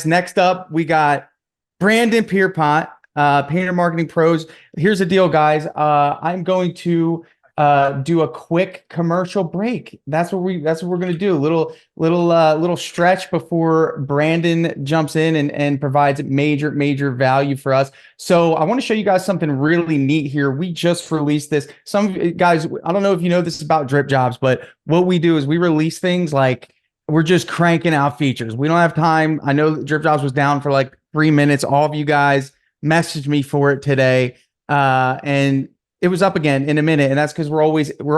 guys. Next up, we got Brandon Pierpont, Painter Marketing Pros. Here's the deal, guys. I'm going to do a quick commercial break. That's what we're gonna do. Little stretch before Brandon jumps in and provides major value for us. So I want to show you guys something really neat here. We just released this. Some guys, I don't know if you know this about Dripjobs, but what we do is we release things like we're just cranking out features. We don't have time. I know Dripjobs was down for like 3 minutes. All of you guys messaged me for it today. And it was up again in a minute, and that's because we're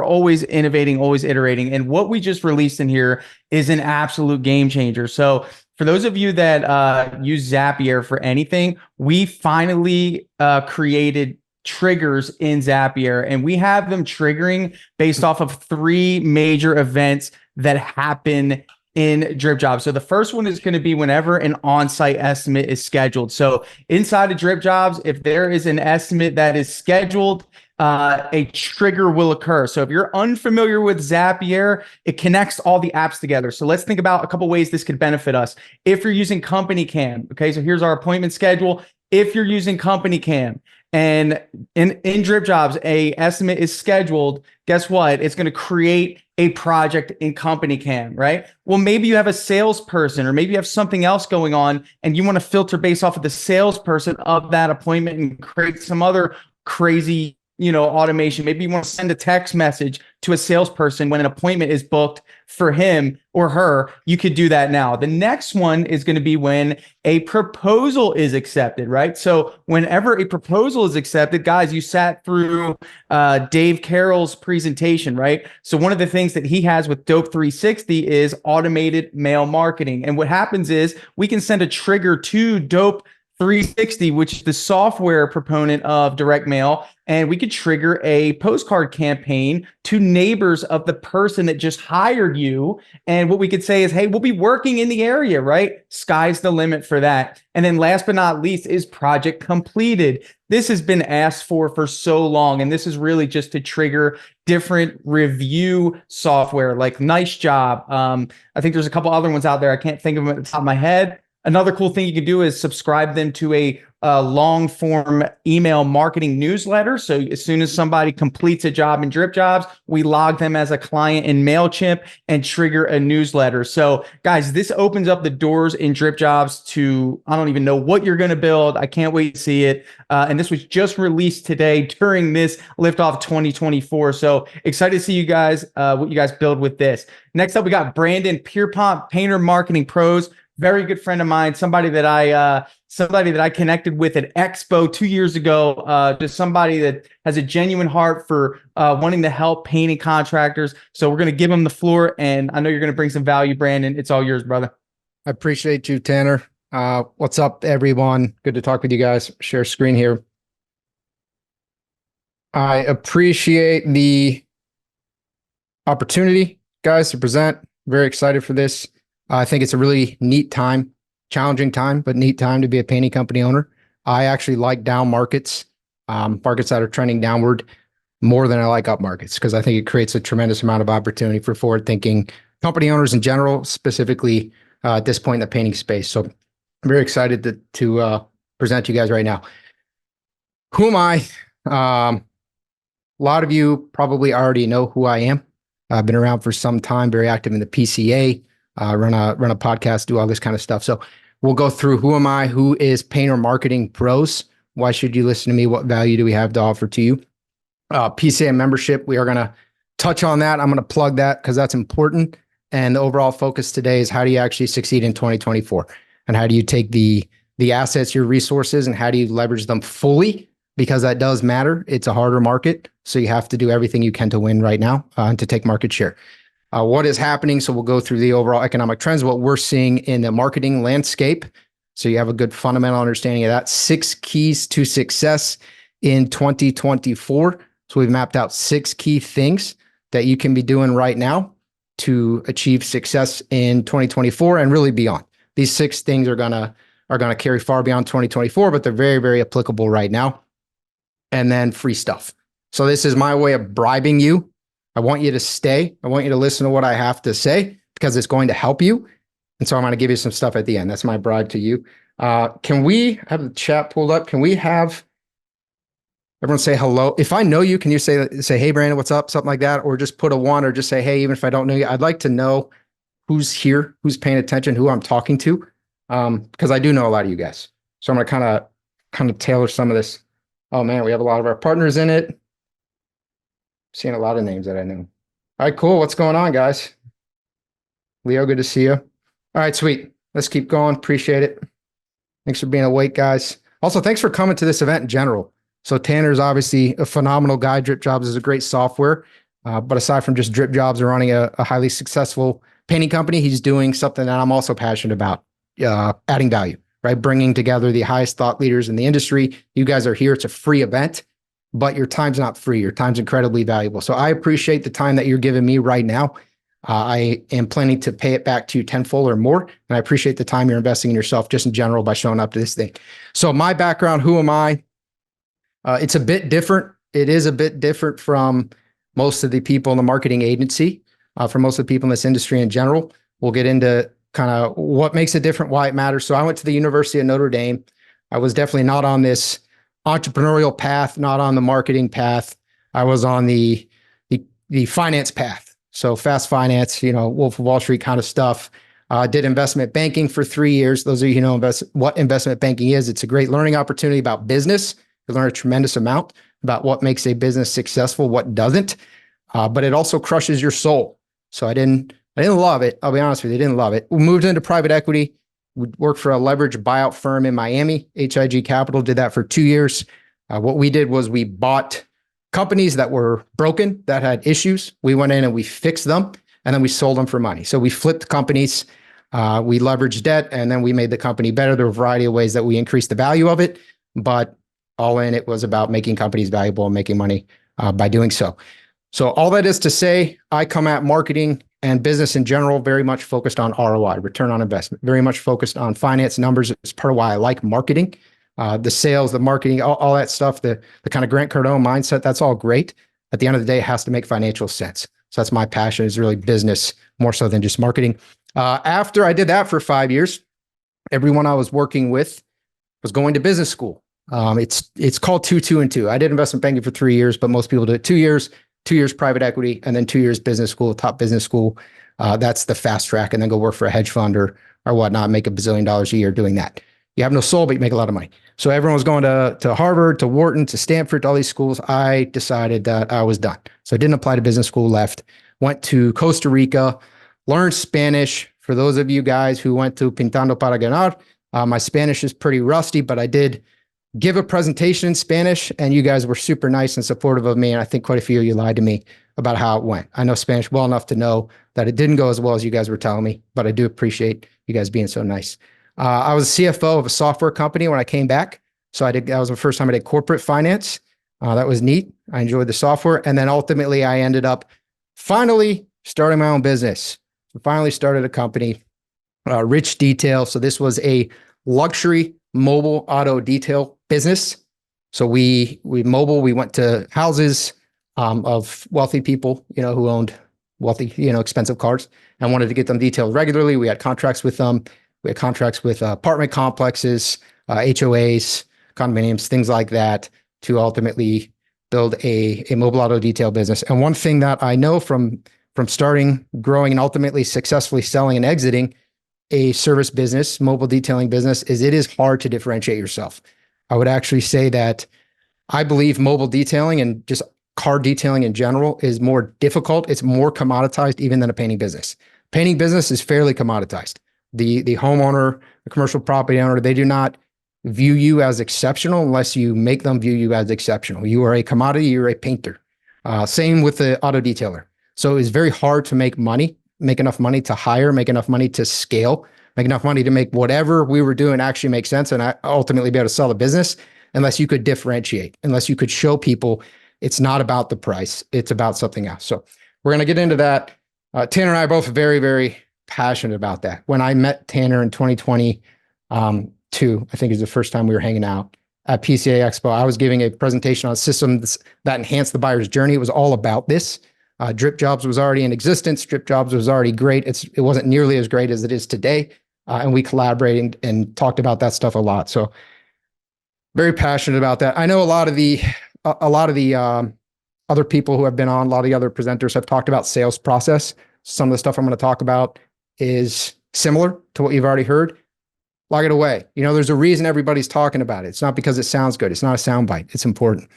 always innovating, always iterating. And what we just released in here is an absolute game changer. So for those of you that use Zapier for anything, we finally created triggers in Zapier, and we have them triggering based off of 3 major events that happen in Dripjobs. So the first one is going to be whenever an on-site estimate is scheduled. So inside of Dripjobs, if there is an estimate that is scheduled, a trigger will occur. So if you're unfamiliar with Zapier, it connects all the apps together. So let's think about a couple ways this could benefit us. If you're using Company Cam, okay, so here's our appointment schedule. If you're using Company Cam and in Dripjobs, a estimate is scheduled, guess what? It's going to create a project in Company Cam, right? Well, maybe you have a salesperson or maybe you have something else going on and you want to filter based off of the salesperson of that appointment and create some other crazy automation. Maybe you want to send a text message to a salesperson when an appointment is booked for him or her. You could do that now. The next one is going to be when a proposal is accepted, right? So whenever a proposal is accepted, guys, you sat through Dave Carroll's presentation, right? So one of the things that he has with Dope 360 is automated mail marketing. And what happens is we can send a trigger to Dope 360, which is the software proponent of direct mail, and we could trigger a postcard campaign to neighbors of the person that just hired you. And what we could say is, hey, we'll be working in the area, right? Sky's the limit for that. And then last but not least is project completed. This has been asked for so long, and this is really just to trigger different review software like Nice Job. I think there's a couple other ones out there. I can't think of them at the top of my head. Another cool thing you can do is subscribe them to a long form email marketing newsletter. So as soon as somebody completes a job in Dripjobs, we log them as a client in MailChimp and trigger a newsletter. So guys, this opens up the doors in Dripjobs to, I don't even know what you're going to build. I can't wait to see it. And this was just released today during this Liftoff 2024. So excited to see you guys, what you guys build with this. Next up, we got Brandon Pierpont, Painter Marketing Pros. Very good friend of mine, somebody that I connected with at Expo 2 years ago. Just somebody that has a genuine heart for wanting to help painting contractors. So we're going to give him the floor, and I know you're going to bring some value, Brandon. It's all yours, brother. I appreciate you, Tanner. What's up, everyone? Good to talk with you guys. Share screen here. I appreciate the opportunity, guys, to present. Very excited for this. I think it's a really neat time, challenging time, but neat time to be a painting company owner. I actually like down markets, markets that are trending downward more than I like up markets, because I think it creates a tremendous amount of opportunity for forward thinking company owners in general, specifically at this point in the painting space. So I'm very excited to present to you guys right now. Who am I? A lot of you probably already know who I am. I've been around for some time, very active in the PCA. Run a podcast, do all this kind of stuff. So we'll go through who am I, who is Painter Marketing Pros, why should you listen to me, what value do we have to offer to you. PCA membership, we are going to touch on that. I'm going to plug that because that's important. And the overall focus today is how do you actually succeed in 2024? And how do you take the assets, your resources, and how do you leverage them fully? Because that does matter. It's a harder market. So you have to do everything you can to win right now and to take market share. What is happening? So we'll go through the overall economic trends, what we're seeing in the marketing landscape. So you have a good fundamental understanding of that. 6 keys to success in 2024. So we've mapped out 6 key things that you can be doing right now to achieve success in 2024 and really beyond. These 6 things are gonna carry far beyond 2024, but they're very, very applicable right now. And then free stuff. So this is my way of bribing you. I want you to stay. I want you to listen to what I have to say because it's going to help you. And so I'm going to give you some stuff at the end. That's my bribe to you. Can we have the chat pulled up? Can we have everyone say hello? If I know you, can you say, hey, Brandon, what's up? Something like that. Or just put a one, or just say, hey, even if I don't know you. I'd like to know who's here, who's paying attention, who I'm talking to. Because I do know a lot of you guys. So I'm going to kind of tailor some of this. Oh man, we have a lot of our partners in it. Seeing a lot of names that I know. All right, cool. What's going on, guys? Leo, good to see you. All right, sweet. Let's keep going. Appreciate it. Thanks for being awake, guys. Also, thanks for coming to this event in general. So Tanner's obviously a phenomenal guy. Dripjobs is a great software. But aside from just Dripjobs and running a highly successful painting company, he's doing something that I'm also passionate about, adding value, right? Bringing together the highest thought leaders in the industry. You guys are here. It's a free event, but your time's not free. Your time's incredibly valuable. So I appreciate the time that you're giving me right now. I am planning to pay it back to you tenfold or more. And I appreciate the time you're investing in yourself just in general by showing up to this thing. So my background, who am I? It's a bit different. It is a bit different from most of the people in the marketing agency, for most of the people in this industry in general. We'll get into kind of what makes it different, why it matters. So I went to the University of Notre Dame. I was definitely not on this entrepreneurial path, not on the marketing path. I was on the finance path. So fast finance, Wolf of Wall Street kind of stuff. Did investment banking for 3 years. Those of you who know what investment banking is, it's a great learning opportunity about business. You learn a tremendous amount about what makes a business successful, what doesn't. But it also crushes your soul. So I didn't love it. I'll be honest with you, I didn't love it. We moved into private equity. We worked for a leveraged buyout firm in Miami, HIG Capital, did that for 2 years. What we did was we bought companies that were broken, that had issues. We went in and we fixed them, and then we sold them for money. So we flipped companies, we leveraged debt, and then we made the company better. There were a variety of ways that we increased the value of it, but all in, it was about making companies valuable and making money by doing so. So all that is to say, I come at marketing and business in general very much focused on ROI, return on investment, very much focused on finance numbers. It's part of why I like marketing. The sales, the marketing, all that stuff, the kind of Grant Cardone mindset, that's all great. At the end of the day, it has to make financial sense. So that's my passion, is really business more so than just marketing. After I did that for 5 years, everyone I was working with was going to business school. It's called 2, and 2. I did investment banking for 3 years, but most people do it 2 years, 2 years private equity, and then 2 years business school, top business school. That's the fast track, and then go work for a hedge fund or whatnot, make $1 billion a year doing that. You have no soul, but you make a lot of money. So everyone was going to Harvard, to Wharton, to Stanford, to all these schools. I decided that I was done. So I didn't apply to business school, left, went to Costa Rica, learned Spanish. For those of you guys who went to Pintando para Ganar, my Spanish is pretty rusty, but I did give a presentation in Spanish, and you guys were super nice and supportive of me. And I think quite a few of you lied to me about how it went. I know Spanish well enough to know that it didn't go as well as you guys were telling me, but I do appreciate you guys being so nice. I was a CFO of a software company when I came back. So that was the first time I did corporate finance. That was neat. I enjoyed the software. And then ultimately I ended up finally starting my own business. So finally started a company, Rich Detail. So this was a luxury mobile auto detail business. So we went to houses of wealthy people, who owned wealthy, expensive cars, and wanted to get them detailed regularly. We had contracts with them. We had contracts with apartment complexes, HOAs, condominiums, things like that, to ultimately build a mobile auto detail business. And one thing that I know from starting, growing, and ultimately successfully selling and exiting a service business, mobile detailing business, is it is hard to differentiate yourself. I would actually say that I believe mobile detailing and just car detailing in general is more difficult. It's more commoditized even than a painting business. Painting business is fairly commoditized. The homeowner, the commercial property owner, they do not view you as exceptional unless you make them view you as exceptional. You are a commodity, you're a painter. Same with the auto detailer. So it's very hard to make money, make enough money to hire, make enough money to scale, make enough money to make whatever we were doing actually make sense and ultimately be able to sell the business, unless you could differentiate, unless you could show people it's not about the price, it's about something else. So we're going to get into that. Tanner and I are both very, very passionate about that. When I met Tanner in 2022, I think is the first time we were hanging out at PCA Expo, I was giving a presentation on systems that enhance the buyer's journey. It was all about this. Dripjobs was already in existence. Dripjobs was already great. It wasn't nearly as great as it is today. And we collaborated and talked about that stuff a lot. So very passionate about that. I know a lot of the other people who have been on, a lot of the other presenters have talked about sales process. Some of the stuff I'm going to talk about is similar to what you've already heard. Lock it away. There's a reason everybody's talking about it. It's not because it sounds good. It's not a soundbite. It's important.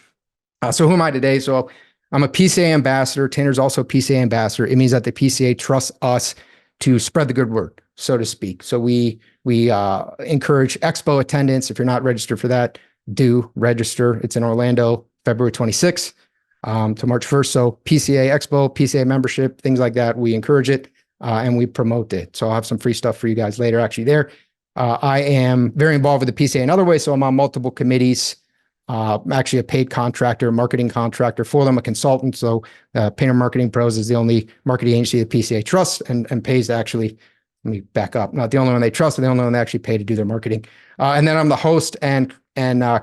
So who am I today? So I'm a PCA ambassador. Tanner's also a PCA ambassador. It means that the PCA trusts us to spread the good word, so to speak. So we encourage expo attendance. If you're not registered for that, do register. It's in Orlando, February 26th to March 1st. So PCA Expo, PCA membership, things like that. We encourage it and we promote it. So I'll have some free stuff for you guys later actually there. I am very involved with the PCA in other ways. So I'm on multiple committees. I'm actually a paid contractor, marketing contractor for them, a consultant. So Painter Marketing Pros is the only marketing agency the PCA trusts and pays to actually, let me back up, not the only one they trust, but the only one they actually pay to do their marketing. And then I'm the host and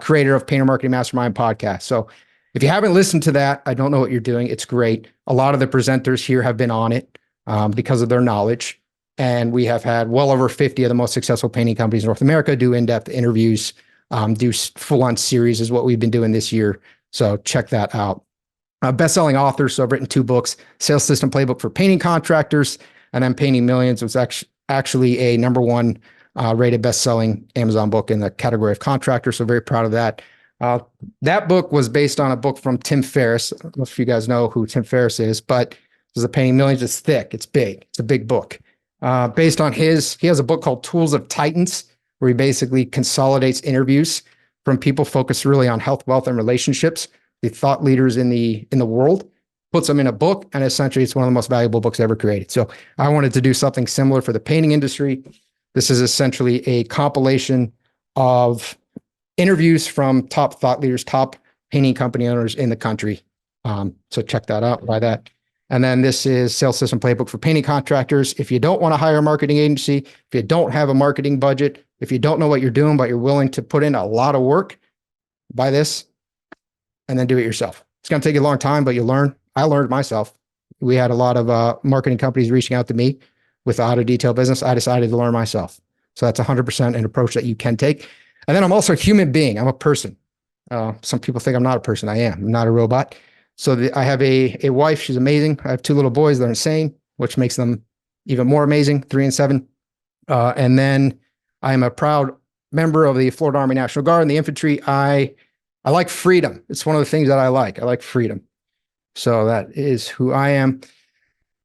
creator of Painter Marketing Mastermind podcast. So if you haven't listened to that, I don't know what you're doing. It's great. A lot of the presenters here have been on it because of their knowledge. And we have had well over 50 of the most successful painting companies in North America do in-depth interviews, do full-on series is what we've been doing this year. So check that out. Best-selling author. So I've written 2 books, Sales System Playbook for Painting Contractors, and then Painting Millions was actually a #1 rated best-selling Amazon book in the category of contractor. So very proud of that. That book was based on a book from Tim Ferriss. I don't know if you guys know who Tim Ferriss is, but there's a Painting Millions. It's thick. It's big. It's a big book. Based on he has a book called Tools of Titans, where he basically consolidates interviews from people focused really on health, wealth, and relationships, the thought leaders in the world, puts them in a book, and essentially it's one of the most valuable books ever created. So I wanted to do something similar for the painting industry. This is essentially a compilation of interviews from top thought leaders, top painting company owners in the country. So check that out, buy that. And then this is Sales System Playbook for Painting Contractors. If you don't want to hire a marketing agency, if you don't have a marketing budget, if you don't know what you're doing, but you're willing to put in a lot of work, buy this and then do it yourself. It's going to take you a long time, but you learn. I learned myself. We had a lot of marketing companies reaching out to me with auto detail business. I decided to learn myself. So that's 100% an approach that you can take. And then I'm also a human being. I'm a person. Some people think I'm not a person. I am. I'm not a robot. So I have a wife. She's amazing. I have 2 little boys. They're insane, which makes them even more amazing, 3 and 7. And then I'm a proud member of the Florida Army National Guard and the infantry. I like freedom. It's one of the things that I like. I like freedom. So that is who I am.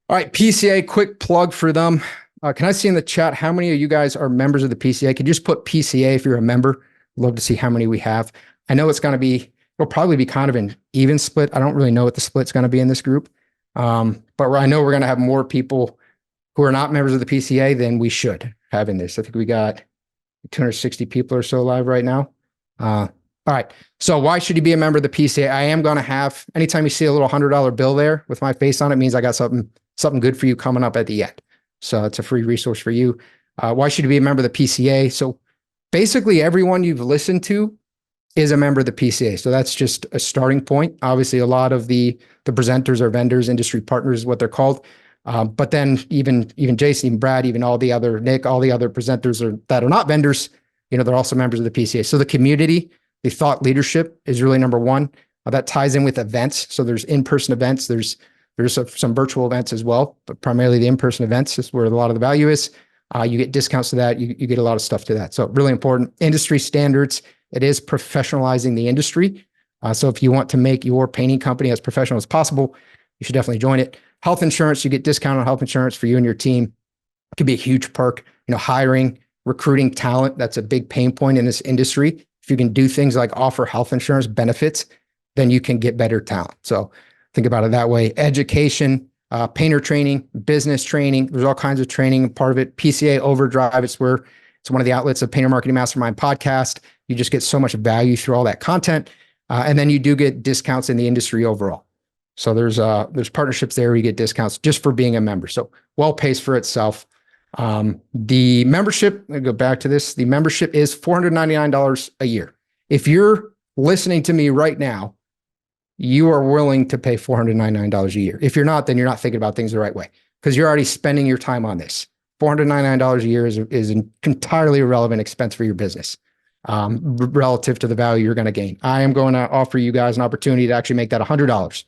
All right, PCA, quick plug for them. Can I see in the chat how many of you guys are members of the PCA? Could you just put PCA if you're a member? Love to see how many we have. I know it'll probably be kind of an even split. I don't really know what the split's going to be in this group. But I know we're going to have more people who are not members of the PCA than we should have in this. I think we got 260 people or so live right now. All right. So why should you be a member of the PCA? I am going to have, anytime you see a little $100 bill there with my face on it, means I got something good for you coming up at the end. So it's a free resource for you. Why should you be a member of the PCA? So basically everyone you've listened to is a member of the PCA. So that's just a starting point. Obviously, a lot of the presenters are vendors, industry partners is what they're called. But then even Jason, even Brad, even Nick, all the other presenters that are not vendors, they're also members of the PCA. So the community, the thought leadership is really #1. That ties in with events. So there's in-person events. There's some virtual events as well, but primarily the in-person events is where a lot of the value is. You get discounts to that. You get a lot of stuff to that. So really important. Industry standards. It is professionalizing the industry. So if you want to make your painting company as professional as possible, you should definitely join it. Health insurance, you get discount on health insurance for you and your team. It could be a huge perk. Hiring, recruiting talent, that's a big pain point in this industry. If you can do things like offer health insurance benefits, then you can get better talent. So think about it that way. Education, painter training, business training. There's all kinds of training. Part of it, PCA Overdrive. It's one of the outlets of Painter Marketing Mastermind podcast. You just get so much value through all that content. And then you do get discounts in the industry overall. So there's partnerships there where you get discounts just for being a member. So well pays for itself. The membership, I'll go back to this. The membership is $499 a year. If you're listening to me right now, you are willing to pay $499 a year. If you're not, then you're not thinking about things the right way because you're already spending your time on this. $499 a year is an entirely irrelevant expense for your business relative to the value you're going to gain. I am going to offer you guys an opportunity to actually make that $100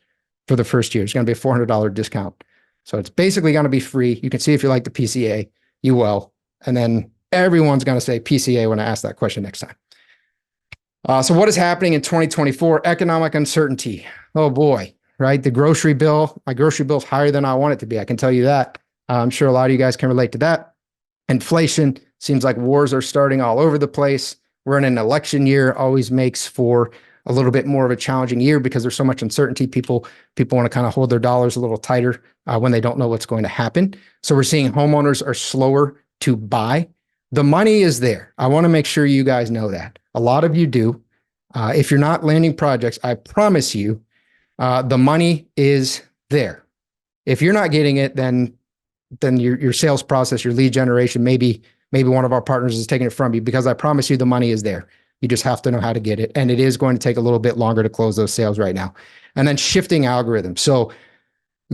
for the first year. It's going to be a $400 discount. So it's basically going to be free. You can see if you like the PCA, you will. And then everyone's going to say PCA when I ask that question next time. So what is happening in 2024? Economic uncertainty. Oh boy, right? The grocery bill, my grocery bill is higher than I want it to be. I can tell you that. I'm sure a lot of you guys can relate to that. Inflation, seems like wars are starting all over the place. We're in an election year, always makes for a little bit more of a challenging year because there's so much uncertainty. People want to kind of hold their dollars a little tighter when they don't know what's going to happen. So we're seeing homeowners are slower to buy. The money is there. I want to make sure you guys know that. A lot of you do. If you're not landing projects, I promise you, the money is there. If you're not getting it, then your sales process, your lead generation, maybe one of our partners is taking it from you, because I promise you the money is there. You just have to know how to get it. And it is going to take a little bit longer to close those sales right now. And then shifting algorithms. So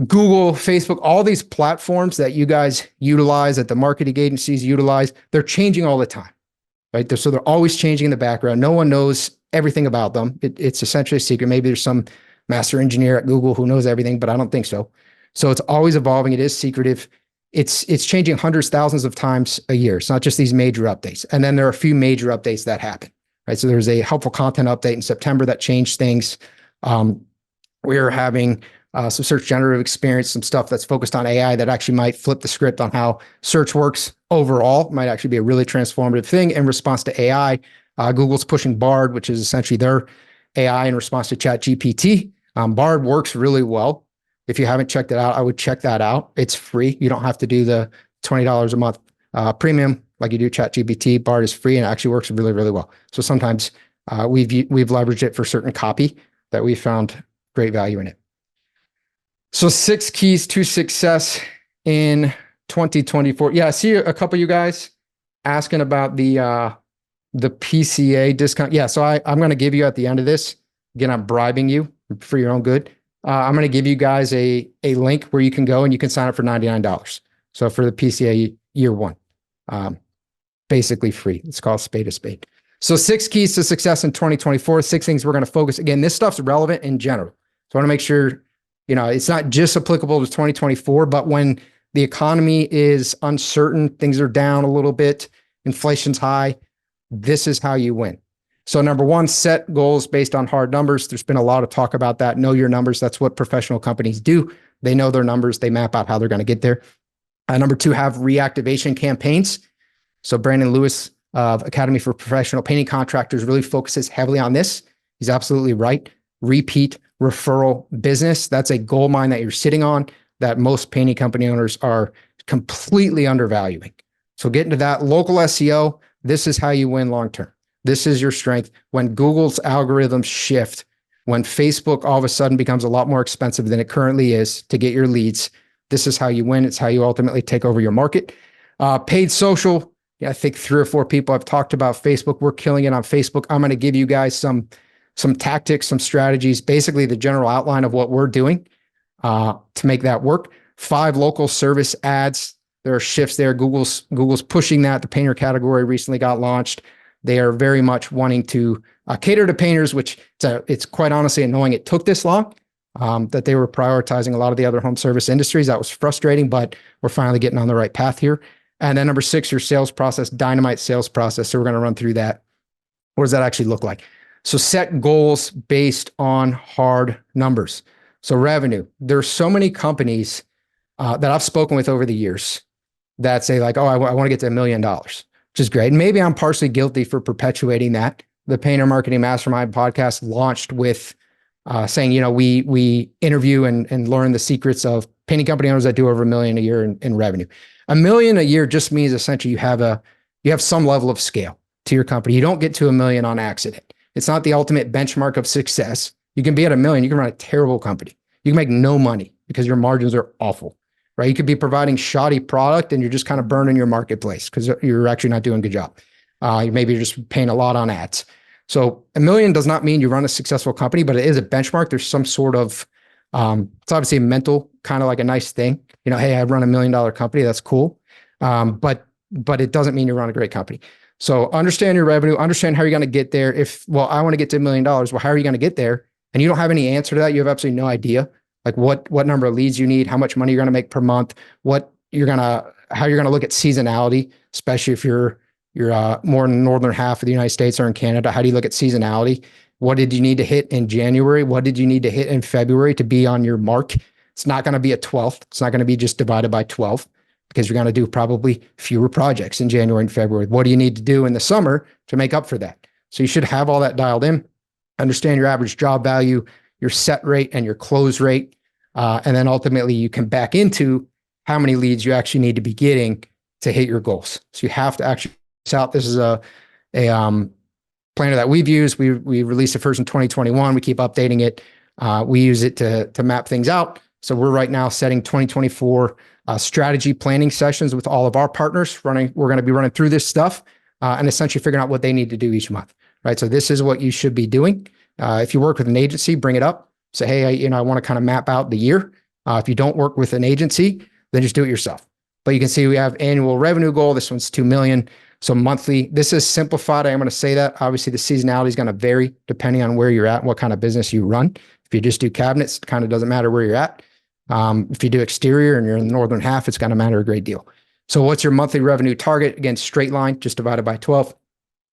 Google, Facebook, all these platforms that you guys utilize, that the marketing agencies utilize, they're changing all the time, right? So they're always changing in the background. No one knows everything about them. It's essentially a secret. Maybe there's some master engineer at Google who knows everything, but I don't think so. So it's always evolving. It is secretive. It's changing hundreds, thousands of times a year. It's not just these major updates. And then there are a few major updates that happen, right? So there's a helpful content update in September that changed things. We're having some search generative experience, some stuff that's focused on AI that actually might flip the script on how search works overall, might actually be a really transformative thing in response to AI. Google's pushing Bard, which is essentially their AI in response to ChatGPT. Bard works really well. If you haven't checked it out, I would check that out. It's free. You don't have to do the $20 a month premium like you do ChatGPT. Bard is free and it actually works really, really well. So sometimes we've leveraged it for certain copy that we found great value in it. So 6 keys to success in 2024. Yeah, I see a couple of you guys asking about the PCA discount. Yeah, so I'm going to give you at the end of this. Again, I'm bribing you for your own good. I'm going to give you guys a link where you can go and you can sign up for $99. So for the PCA year one, basically free. It's called spade a spade. So 6 keys to success in 2024, 6 things we're going to focus. Again, this stuff's relevant in general. So I want to make sure, it's not just applicable to 2024, but when the economy is uncertain, things are down a little bit, inflation's high, this is how you win. So number 1, set goals based on hard numbers. There's been a lot of talk about that. Know your numbers. That's what professional companies do. They know their numbers. They map out how they're going to get there. Number 2, have reactivation campaigns. So Brandon Lewis of Academy for Professional Painting Contractors really focuses heavily on this. He's absolutely right. Repeat referral business. That's a gold mine that you're sitting on that most painting company owners are completely undervaluing. So get into that. Local SEO. This is how you win long-term. This is your strength. When Google's algorithms shift, when Facebook all of a sudden becomes a lot more expensive than it currently is to get your leads, this is how you win. It's how you ultimately take over your market. Paid social. Yeah, I think 3 or 4 people have talked about Facebook. We're killing it on Facebook. I'm going to give you guys some tactics, some strategies, basically the general outline of what we're doing to make that work. 5 local service ads. There are shifts there. Google's pushing that. The painter category recently got launched. They are very much wanting to cater to painters, which it's quite honestly annoying it took this long, that they were prioritizing a lot of the other home service industries. That was frustrating, but we're finally getting on the right path here. And then number 6, your sales process, dynamite sales process. So we're going to run through that. What does that actually look like? So set goals based on hard numbers. So revenue. There's so many companies that I've spoken with over the years that say like, oh, I want to get to $1 million, which is great. And maybe I'm partially guilty for perpetuating that. The Painter Marketing Mastermind podcast launched with saying, we interview and learn the secrets of painting company owners that do over $1 million a year in revenue. $1 million a year just means essentially you have some level of scale to your company. You don't get to $1 million on accident. It's not the ultimate benchmark of success. You can be at $1 million. You can run a terrible company. You can make no money because your margins are awful, right? You could be providing shoddy product and you're just kind of burning your marketplace because you're actually not doing a good job. Maybe you're just paying a lot on ads. So $1 million does not mean you run a successful company, but it is a benchmark. There's some sort of, it's obviously a mental, kind of like a nice thing. You know, hey, I run $1 million company. That's cool. But it doesn't mean you run a great company. So understand your revenue, understand how you're going to get there. Well, I want to get to $1 million. Well, how are you going to get there? And you don't have any answer to that. You have absolutely no idea, like what number of leads you need, how much money you're going to make per month, how you're going to look at seasonality, especially if you're more in the northern half of the United States or in Canada. How do you look at seasonality? What did you need to hit in January? What did you need to hit in February to be on your mark? It's not going to be a 12th. It's not going to be just divided by 12 because you're going to do probably fewer projects in January and February. What do you need to do in the summer to make up for that? So you should have all that dialed in, understand your average job value, your set rate and your close rate. And then ultimately you can back into how many leads you actually need to be getting to hit your goals. So you have to actually out. This is a planner that we've used. We released it first in 2021. We keep updating it. We use it to map things out. So we're right now setting 2024 strategy planning sessions with all of our partners. We're going to be running through this stuff and essentially figuring out what they need to do each month. Right. So this is what you should be doing. If you work with an agency, bring it up. Say, hey, I want to kind of map out the year. If you don't work with an agency, then just do it yourself. But you can see we have annual revenue goal. This one's 2 million. So monthly, this is simplified. I'm going to say that. Obviously, the seasonality is going to vary depending on where you're at and what kind of business you run. If you just do cabinets, it kind of doesn't matter where you're at. If you do exterior and you're in the northern half, it's going to matter a great deal. So what's your monthly revenue target? Again, straight line, just divided by 12.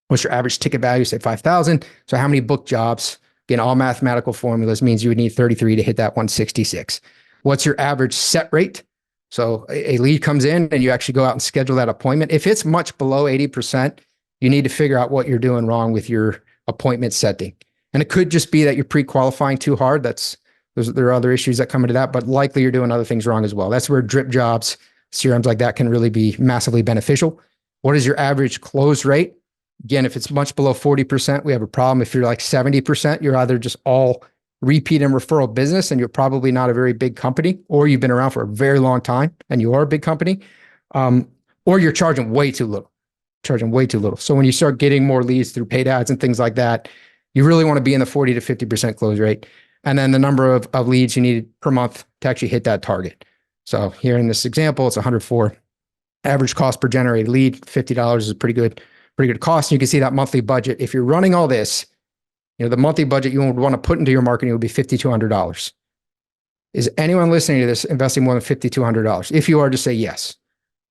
What's your average ticket value? Say 5,000. So how many book jobs? Again, all mathematical formulas means you would need 33 to hit that 166. What's your average set rate? So a lead comes in and you actually go out and schedule that appointment. If it's much below 80%, you need to figure out what you're doing wrong with your appointment setting. And it could just be that you're pre-qualifying too hard. There are other issues that come into that, but likely you're doing other things wrong as well. That's where Dripjobs, CRMs like that can really be massively beneficial. What is your average close rate? Again, if it's much below 40%, we have a problem. If you're like 70%, you're either just all repeat and referral business and you're probably not a very big company, or you've been around for a very long time and you are a big company, or you're charging way too little. So when you start getting more leads through paid ads and things like that, you really want to be in the 40 to 50% close rate. And then the number of leads you need per month to actually hit that target. So here in this example, it's 104. Average cost per generated lead, $50 is a pretty good cost. And you can see that monthly budget. If you're running all this, the monthly budget you would want to put into your marketing would be $5,200. Is anyone listening to this investing more than $5,200? If you are, just say yes,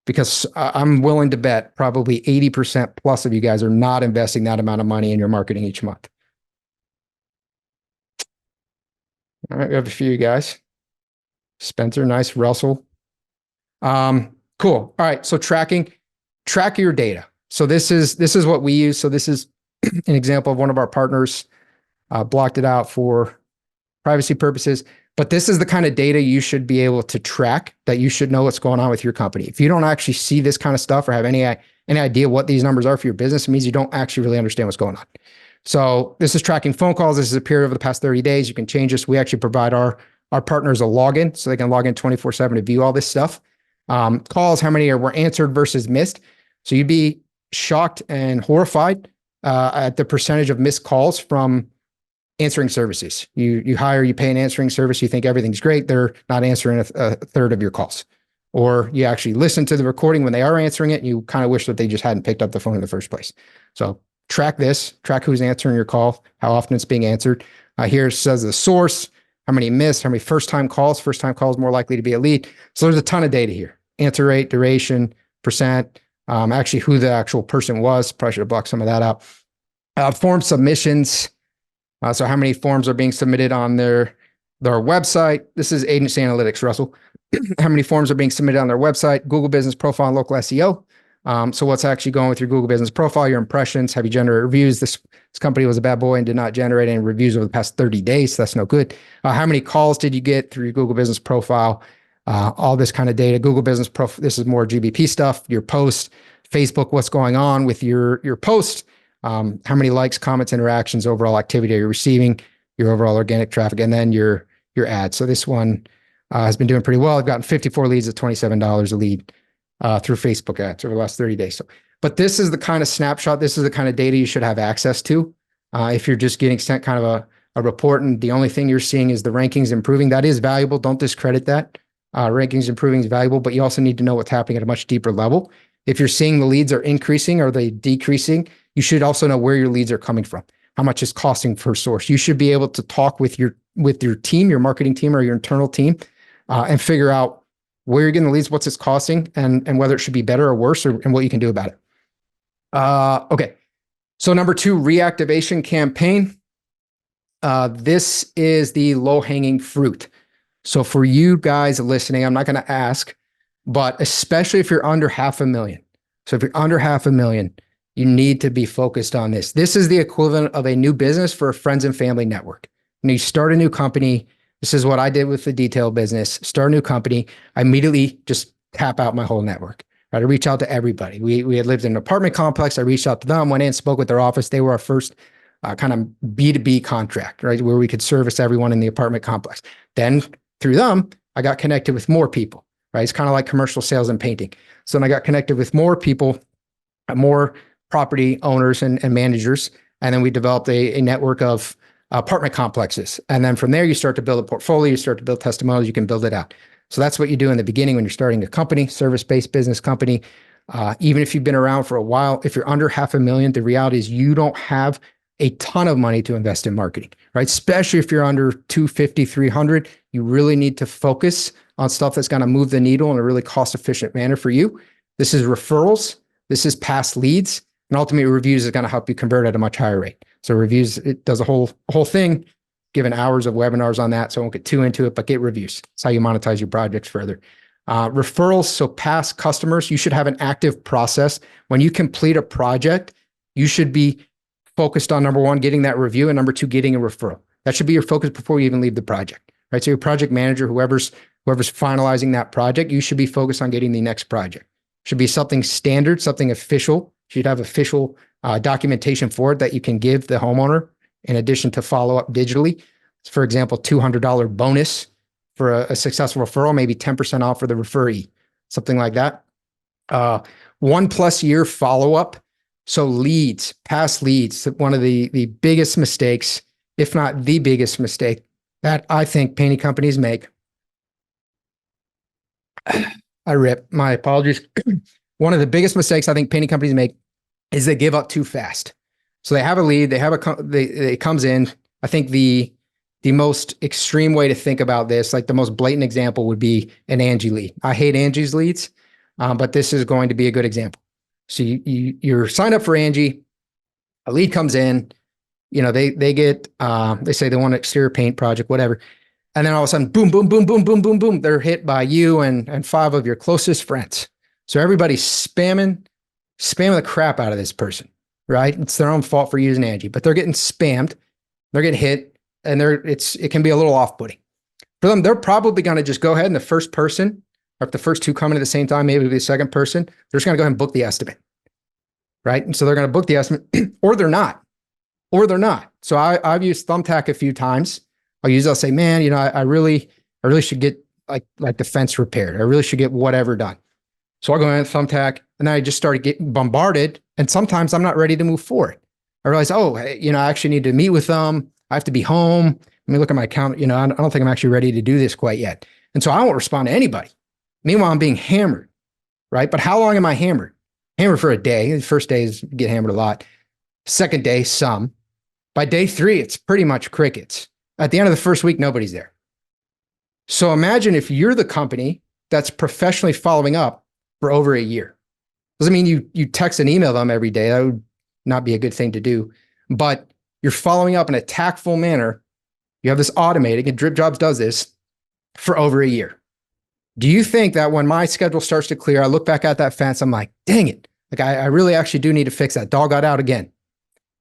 because I'm willing to bet probably 80% plus of you guys are not investing that amount of money in your marketing each month. All right, we have a few guys. Spencer, nice. Russell. Cool. All right, so track your data. So this is what we use. So this is an example of one of our partners. Blocked it out for privacy purposes, but this is the kind of data you should be able to track, that you should know what's going on with your company. If you don't actually see this kind of stuff or have any idea what these numbers are for your business, it means you don't actually really understand what's going on. So this is tracking phone calls. This is a period over the past 30 days. You can change this. We actually provide our partners a login so they can log in 24/7 to view all this stuff. Calls, how many were answered versus missed. So you'd be shocked and horrified at the percentage of missed calls from answering services. You pay an answering service, you think everything's great, they're not answering a third of your calls. Or you actually listen to the recording when they are answering it, and you kind of wish that they just hadn't picked up the phone in the first place. So track who's answering your call, how often it's being answered. Here it says the source, how many missed, how many first-time calls more likely to be a lead. So there's a ton of data here. Answer rate, duration, percent, actually who the actual person was. Probably should have blocked some of that out. Form submissions. So how many forms are being submitted on their website? This is agency analytics, Russell. How many forms are being submitted on their website? Google Business Profile and local SEO. So what's actually going with your Google Business Profile, your impressions? Have you generated reviews? This company was a bad boy and did not generate any reviews over the past 30 days. So that's no good. How many calls did you get through your Google Business Profile? All this kind of data. Google Business Profile, this is more GBP stuff. Your posts, Facebook, what's going on with your post? How many likes, comments, interactions, overall activity are you receiving, your overall organic traffic, and then your ads. So this one has been doing pretty well. I've gotten 54 leads at $27 a lead through Facebook ads over the last 30 days. So, but this is the kind of snapshot. This is the kind of data you should have access to. If you're just getting sent kind of a report and the only thing you're seeing is the rankings improving, that is valuable. Don't discredit that. Rankings improving is valuable, but you also need to know what's happening at a much deeper level. If you're seeing the leads are increasing or they decreasing, you should also know where your leads are coming from. How much is costing per source? You should be able to talk with your team, your marketing team or your internal team, and figure out where you're getting the leads, what's it's costing, and whether it should be better or worse, and what you can do about it. Okay. So number 2, reactivation campaign. This is the low-hanging fruit. So for you guys listening, I'm not going to ask, but especially if you're under $500,000. So if you're under $500,000, you need to be focused on this. This is the equivalent of a new business for a friends and family network. When you start a new company, this is what I did with the detail business. Start a new company, I immediately just tap out my whole network. Right? I reach out to everybody. We had lived in an apartment complex. I reached out to them, went in, spoke with their office. They were our first kind of B2B contract, right? Where we could service everyone in the apartment complex. Then through them, I got connected with more people, right? It's kind of like commercial sales and painting. So then I got connected with more people, more property owners and managers. And then we developed a network of apartment complexes. And then from there, you start to build a portfolio, you start to build testimonials, you can build it out. So that's what you do in the beginning when you're starting a company, service-based business company. Even if you've been around for a while, if you're under $500,000, the reality is you don't have a ton of money to invest in marketing, right? Especially if you're under 250, 300, you really need to focus on stuff that's going to move the needle in a really cost-efficient manner for you. This is referrals. This is past leads. And ultimately, reviews is going to help you convert at a much higher rate. So reviews, it does a whole thing, given hours of webinars on that. So I won't get too into it, but get reviews. It's how you monetize your projects further. Referrals, so past customers, you should have an active process. When you complete a project, you should be focused on number 1, getting that review, and number 2, getting a referral. That should be your focus before you even leave the project, right? So your project manager, whoever's finalizing that project, you should be focused on getting the next project. Should be something standard, something official. You should have official documentation for it that you can give the homeowner in addition to follow up digitally. For example, $200 bonus for a successful referral, maybe 10% off for the referee, something like that. 1+ year follow-up. So leads, past leads, one of the biggest mistakes, if not the biggest mistake that I think painting companies make. I rip, my apologies. One of the biggest mistakes I think painting companies make is they give up too fast. So they have a lead, it comes in. I think the most extreme way to think about this, like the most blatant example would be an Angie lead. I hate Angie's leads, but this is going to be a good example. So you're signed up for Angie, a lead comes in, they get, they say they want an exterior paint project, whatever. And then all of a sudden, boom, boom, boom, boom, boom, boom, boom, they're hit by you and 5 of your closest friends. So everybody's spamming the crap out of this person, right? It's their own fault for using Angie, but they're getting spammed, they're getting hit, and it can be a little off-putting. For them, they're probably going to just go ahead and the first person, or if the first 2 come in at the same time, maybe the second person, they're just going to go ahead and book the estimate, right? And so they're going to book the estimate, or they're not. So I've used Thumbtack a few times. I'll say, man, I really should get like the fence repaired. I really should get whatever done. So I'll go in Thumbtack, and then I just started getting bombarded. And sometimes I'm not ready to move forward. I realize, I actually need to meet with them. I have to be home. Let me look at my account. I don't think I'm actually ready to do this quite yet. And so I won't respond to anybody. Meanwhile, I'm being hammered, right? But how long am I hammered? Hammered for a day. The first day is get hammered a lot. Second day, some. By day 3, it's pretty much crickets. At the end of the first week, nobody's there. So imagine if you're the company that's professionally following up for over a year. Doesn't mean you text and email them every day. That would not be a good thing to do. But you're following up in a tactful manner. You have this automated, and Dripjobs does this for over a year. Do you think that when my schedule starts to clear, I look back at that fence, I'm like, dang it. Like I really actually do need to fix that. Dog got out again.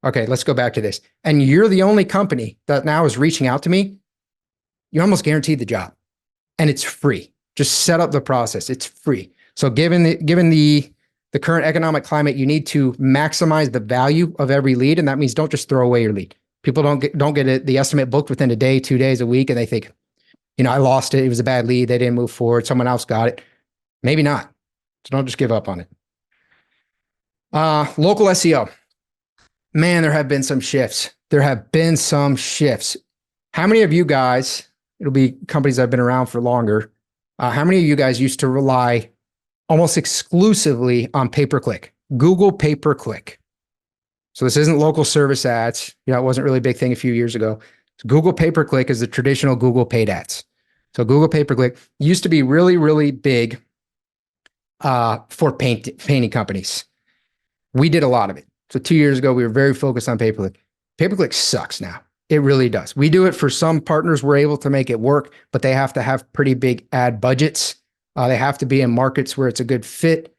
Okay, let's go back to this. And you're the only company that now is reaching out to me. You're almost guaranteed the job. And it's free. Just set up the process. It's free. So given the current economic climate, you need to maximize the value of every lead. And that means don't just throw away your lead. People don't get the estimate booked within a day, 2 days, a week, and they think, I lost it. It was a bad lead. They didn't move forward. Someone else got it. Maybe not. So don't just give up on it. Local SEO. Man, there have been some shifts. There have been some shifts. How many of you guys, it'll be companies that have been around for longer, how many of you guys used to rely almost exclusively on pay-per-click, Google pay-per-click? So this isn't local service ads. You know, it wasn't really a big thing a few years ago. Google pay-per-click is the traditional Google paid ads. So Google pay-per-click used to be really, really big for painting companies. We did a lot of it. So 2 years ago, we were very focused on pay-per-click. Pay-per-click sucks now. It really does. We do it for some partners. We're able to make it work, but they have to have pretty big ad budgets. They have to be in markets where it's a good fit.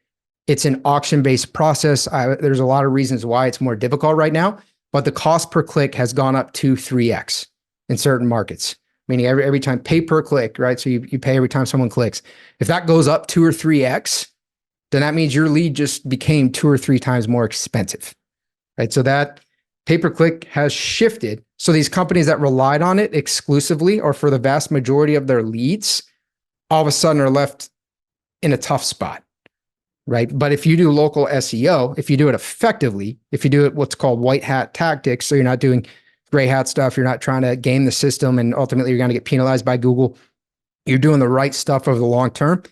It's an auction-based process. There's a lot of reasons why it's more difficult right now, but the cost per click has gone up to 3x in certain markets, meaning every time pay per click, right? So you pay every time someone clicks. If that goes up 2 or 3x, then that means your lead just became 2 or 3 times more expensive, right? So that pay-per-click has shifted. So these companies that relied on it exclusively or for the vast majority of their leads, all of a sudden are left in a tough spot, right? But if you do local SEO, if you do it effectively, if you do it what's called white hat tactics, so you're not doing gray hat stuff, you're not trying to game the system and ultimately you're going to get penalized by Google, you're doing the right stuff over the long term,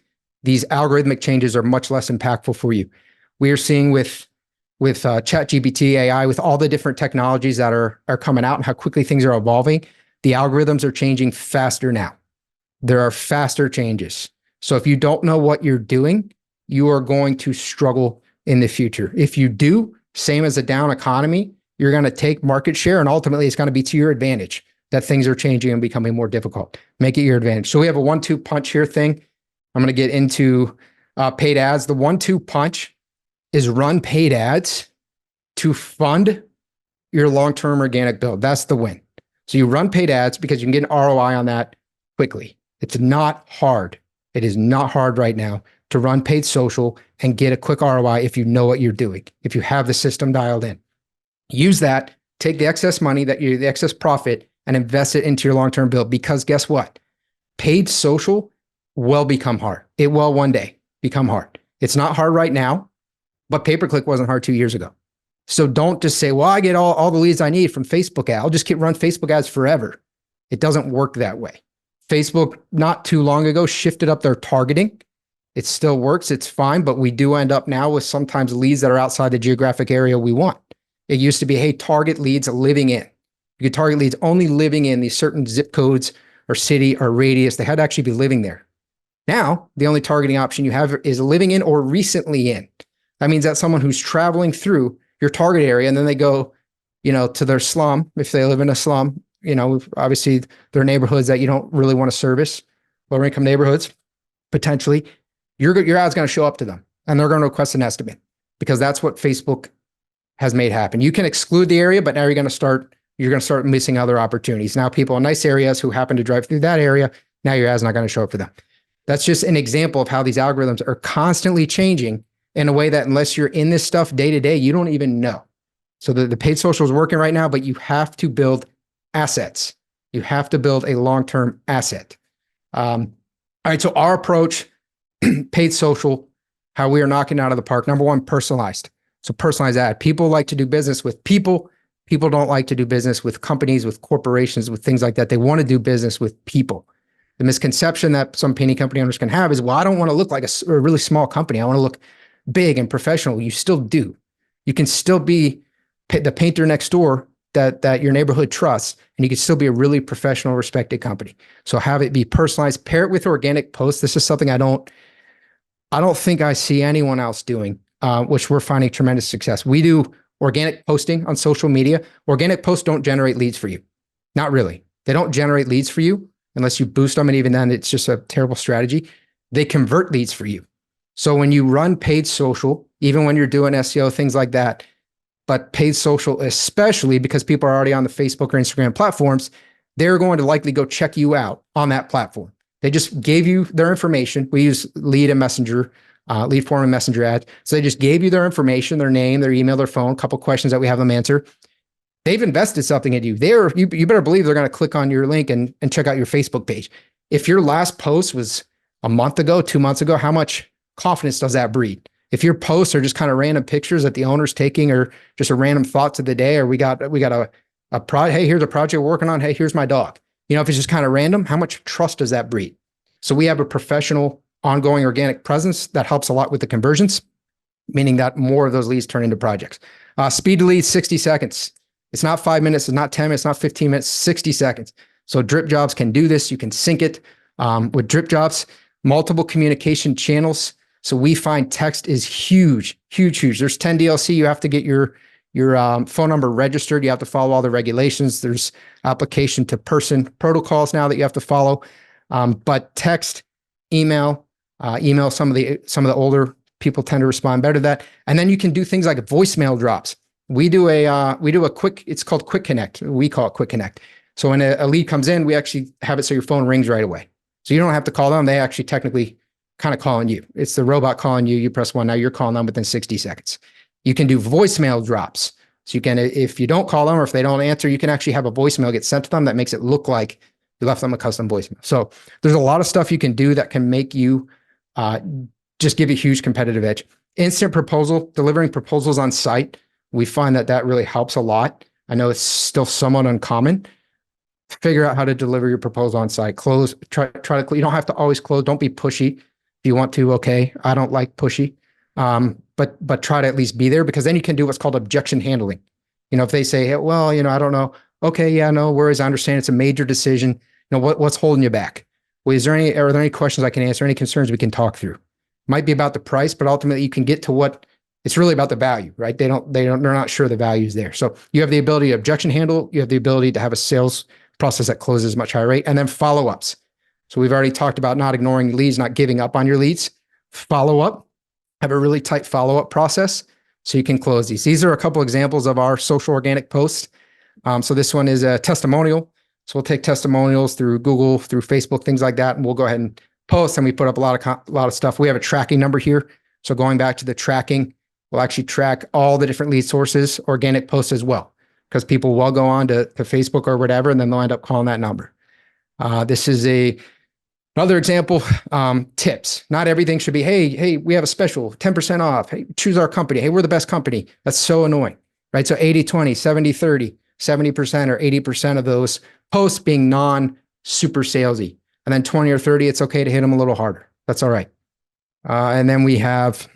these algorithmic changes are much less impactful for you. We are seeing with ChatGPT, AI, with all the different technologies that are coming out and how quickly things are evolving, the algorithms are changing faster now. There are faster changes. So if you don't know what you're doing, you are going to struggle in the future. If you do, same as a down economy, you're going to take market share and ultimately it's going to be to your advantage that things are changing and becoming more difficult. Make it your advantage. So we have a 1-2 punch here thing. I'm going to get into paid ads. The 1-2 punch is run paid ads to fund your long-term organic build. That's the win. So you run paid ads because you can get an ROI on that quickly. It's not hard. It is not hard right now to run paid social and get a quick ROI if you know what you're doing, if you have the system dialed in. Use that, take the excess money, the excess profit, and invest it into your long-term build because guess what? Paid social will become hard. It will one day become hard. It's not hard right now, but pay-per-click wasn't hard 2 years ago. So don't just say, well, I get all the leads I need from Facebook ads. I'll just run Facebook ads forever. It doesn't work that way. Facebook, not too long ago, shifted up their targeting. It still works. It's fine, but we do end up now with sometimes leads that are outside the geographic area we want. It used to be, hey, target leads living in. You could target leads only living in these certain zip codes or city or radius. They had to actually be living there. Now, the only targeting option you have is living in or recently in. That means that someone who's traveling through your target area and then they go, to their slum, if they live in a slum, obviously there are neighborhoods that you don't really want to service, lower income neighborhoods, potentially, your ad's going to show up to them and they're going to request an estimate because that's what Facebook has made happen. You can exclude the area, but now you're going to start missing other opportunities. Now people in nice areas who happen to drive through that area, now your ad's not going to show up for them. That's just an example of how these algorithms are constantly changing in a way that unless you're in this stuff day to day, you don't even know. So the paid social is working right now, but you have to build assets. You have to build a long-term asset. All right, so our approach, paid social, how we are knocking out of the park. Number one, personalized. So personalized ad. People like to do business with people. People don't like to do business with companies, with corporations, with things like that. They want to do business with people. The misconception that some painting company owners can have is, well, I don't want to look like a really small company. I want to look big and professional. You still do. You can still be the painter next door that your neighborhood trusts, and you can still be a really professional, respected company. So have it be personalized, pair it with organic posts. This is something I don't think I see anyone else doing, which we're finding tremendous success. We do organic posting on social media. Organic posts don't generate leads for you. Not really. They don't generate leads for you unless you boost them. And even then, it's just a terrible strategy. They convert leads for you. So when you run paid social, even when you're doing SEO, things like that, but paid social, especially because people are already on the Facebook or Instagram platforms, they're going to likely go check you out on that platform. They just gave you their information. We use lead form and messenger ads. So they just gave you their information, their name, their email, their phone, a couple questions that we have them answer. They've invested something in you. You better believe they're going to click on your link and check out your Facebook page. If your last post was a month ago, 2 months ago, how much confidence does that breed? If your posts are just kind of random pictures that the owner's taking, or just a random thoughts of the day, or we got a project, hey, here's a project we're working on. Hey, here's my dog. If it's just kind of random, how much trust does that breed? So we have a professional ongoing organic presence that helps a lot with the conversions, meaning that more of those leads turn into projects. Speed to lead, 60 seconds. It's not 5 minutes, it's not 10 minutes, not 15 minutes, 60 seconds. So Dripjobs can do this. You can sync it with Dripjobs, multiple communication channels. So we find text is huge, huge, huge. There's 10 DLC. You have to get your phone number registered. You have to follow all the regulations. There's application to person protocols now that you have to follow. But text, email, some of the older people tend to respond better to that. And then you can do things like voicemail drops. We do a quick, it's called Quick Connect. We call it Quick Connect. So when a lead comes in, we actually have it so your phone rings right away. So you don't have to call them. They actually technically kind of calling you. It's the robot calling you. You press one. Now you're calling them within 60 seconds. You can do voicemail drops. So you can, if you don't call them or if they don't answer, you can actually have a voicemail get sent to them that makes it look like you left them a custom voicemail. So there's a lot of stuff you can do that can make you just give a huge competitive edge. Instant proposal, delivering proposals on site. We find that really helps a lot. I know it's still somewhat uncommon. Figure out how to deliver your proposal on site. Close, try to, you don't have to always close. Don't be pushy. If you want to, okay. I don't like pushy. But try to at least be there, because then you can do what's called objection handling. If they say, hey, well, I don't know. Okay, yeah, no worries. I understand it's a major decision. What's holding you back? Well, are there any questions I can answer? Any concerns we can talk through? Might be about the price, but ultimately you can get to what it's really about, the value, right? They're not sure the value is there. So you have the ability to objection handle. You have the ability to have a sales process that closes much higher rate, and then follow-ups. So we've already talked about not ignoring leads, not giving up on your leads. Follow up, have a really tight follow-up process so you can close these. These are a couple examples of our social organic posts. So this one is a testimonial. So we'll take testimonials through Google, through Facebook, things like that, and we'll go ahead and post. And we put up a lot of stuff. We have a tracking number here. So going back to the tracking, we'll actually track all the different lead sources, organic posts as well, because people will go on to Facebook or whatever, and then they'll end up calling that number. This is another example. Tips. Not everything should be, hey, we have a special 10% off. Hey, choose our company. Hey, we're the best company. That's so annoying, right? So 80-20, 70-30, 70% or 80% of those posts being non-super salesy. And then 20 or 30, it's okay to hit them a little harder. That's all right. And then we have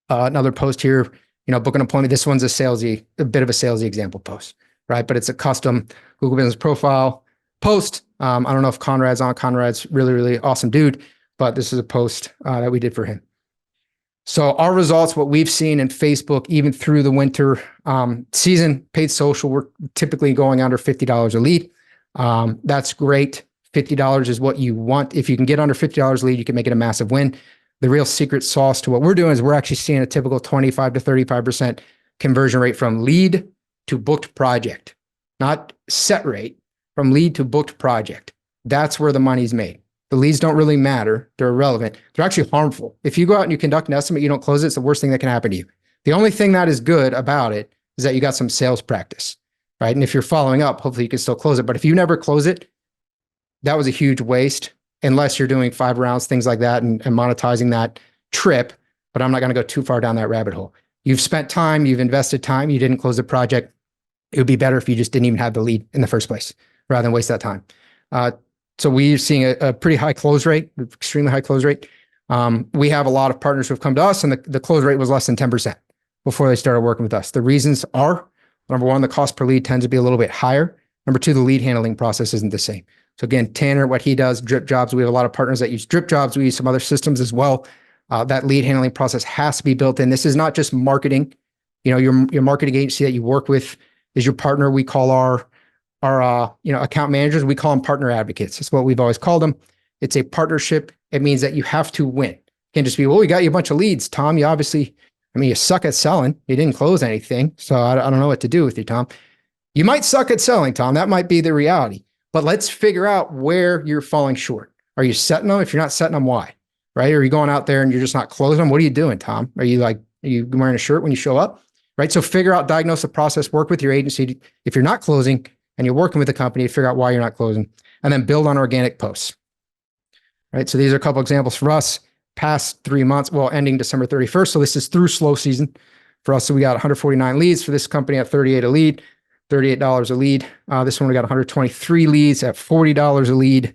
another post here, book an appointment. This one's a bit of a salesy example post, right? But it's a custom Google Business Profile post. I don't know if Conrad's on. Conrad's really, really awesome dude, but this is a post that we did for him. So our results, what we've seen in Facebook, even through the winter season, paid social, we're typically going under $50 a lead. That's great. $50 is what you want. If you can get under $50 a lead, you can make it a massive win. The real secret sauce to what we're doing is we're actually seeing a typical 25 to 35% conversion rate from lead to booked project, not set rate, from lead to booked project. That's where the money's made. The leads don't really matter. They're irrelevant. They're actually harmful. If you go out and you conduct an estimate, you don't close it, it's the worst thing that can happen to you. The only thing that is good about it is that you got some sales practice, right? And if you're following up, hopefully you can still close it. But if you never close it, that was a huge waste, unless you're doing 5 rounds, things like that, and monetizing that trip. But I'm not going to go too far down that rabbit hole. You've spent time, you've invested time, you didn't close the project. It would be better if you just didn't even have the lead in the first place, rather than waste that time. So we're seeing a pretty high close rate, extremely high close rate. We have a lot of partners who have come to us, and the close rate was less than 10% before they started working with us. The reasons are, number one, the cost per lead tends to be a little bit higher. Number two, the lead handling process isn't the same. So again, Tanner, what he does, Dripjobs, we have a lot of partners that use Dripjobs. We use some other systems as well. That lead handling process has to be built in. This is not just marketing. Your marketing agency that you work with is your partner. We call our account managers, we call them partner advocates. That's what we've always called them. It's a partnership. It means that you have to win. It can't just be, well, we got you a bunch of leads, Tom. You obviously, you suck at selling. You didn't close anything. So I don't know what to do with you, Tom. You might suck at selling, Tom. That might be the reality. But let's figure out where you're falling short. Are you setting them? If you're not setting them, why? Right? Or are you going out there and you're just not closing them? What are you doing, Tom? Are you wearing a shirt when you show up? Right? So figure out, diagnose the process, work with your agency. If you're not closing and you're working with the company, figure out why you're not closing, and then build on organic posts. Right? So these are a couple examples for us. past 3 months, well, ending December 31st. So this is through slow season for us. So we got 149 leads for this company at 38 a lead, $38 a lead. This one, we got 123 leads at $40 a lead.